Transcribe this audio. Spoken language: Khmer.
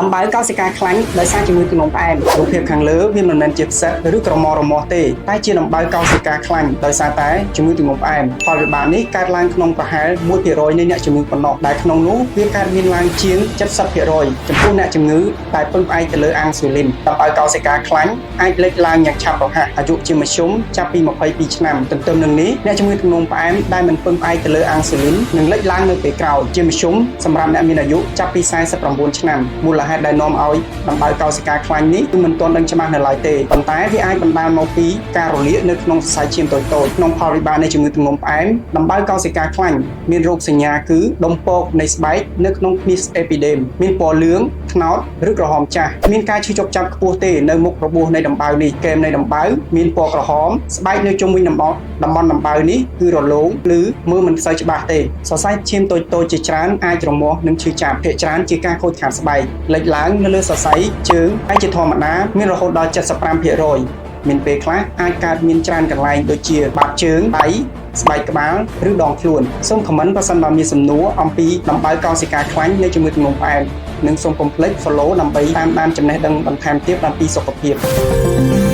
ដំបៅកោសិកាខ្លាញ់ដោយសារជំងឺទឹកនោមផ្អែមរូបភាពខាងលើវាមិនមែនជាផ្សិតឬក្រមរមាស់ទេតែជាដំបៅកោសិកាខ្លាញ់ដោយសារតែជំងឺទឹកនោមផ្អែមផលវិបាកនេះកើតឡើងក្នុងប្រហែល 1% នៃអ្នកជំងឺប៉ុណ្ណោះដែលក្នុងនោះវាកើតមានឡើងជាង 70% ចំពោះអ្នកជំងឺដែលពឹងផ្អែកទៅលើអាំងស៊ូលីនដំបៅកោសិកាខ្លាញ់អាចលេចឡើងយ៉ាងឆាប់រហ័សអាយុជាមធ្យមចាប់ពី22ឆ្នាំទន្ទឹមនឹងនេះអ្នកជំងឺទឹកនោមផ្អែមដែលមិនពឹងផ្អែកទៅលើអាំងស៊ូលីននឹងលេចឡើងនៅពេលក្រោយជាមធ្យមសម្រាប់អ្នកមានអាយុចាប់ពី49ឆ្នាំមូលហេតុដែលនាំឲ្យដំបៅកោសិកាខ្លាញ់នេះគឺមិនទាន់ដឹងច្បាស់នៅឡើយទេប៉ុន្តែវាអាចបណ្ដាលមកពីការរលាកនៅក្នុងសរសៃឈាមតូចៗក្នុងផលវិបាកនៃជំងឺទឹកនោមផ្អែមដំបៅកោសិកាខ្លាញ់មានរោគសញ្ញាគឺដុំពកនៃស្បែកនៅក្នុងភ្នាសអេពីដេមមានពណ៌លឿងត្នោតឬក្រហមចាស់មានការឈឺចុកចាប់ខ្ពស់ទេនៅមុខរបួសនៃដំបៅនេះគែមនៃដំបៅមានពណ៌ក្រហមស្បែកនៅជុំវិញតំបន់ដំបៅនេះគឺរលោងឬមើលមិនសូវច្បាស់ទេសរសៃឈាមតូចៗជាច្រើនអាចរមាស់និងឈឺចាប់ភាគច្រើនជាការខូចខាតស្បែកលេចឡើងនៅលើសរសៃជើងហើយជាធម្មតាមានរហូតដល់ 75% មានពេលខ្លះអាចកើតមានច្រើនកន្លែងដូចជាបាតជើងដៃស្បែកក្បាលឬដងខ្លួនសូមខមមិនប្រសិនបើមានសំណួរអំពីដំបៅកោសិកាខ្លាញ់នៃជំងឺទឹកនោមផ្អែមនិងសូមកុំភ្លេច follow ដើម្បីតាមដានចំណេះដឹងបន្ថែមទៀតអំពីសុខភាព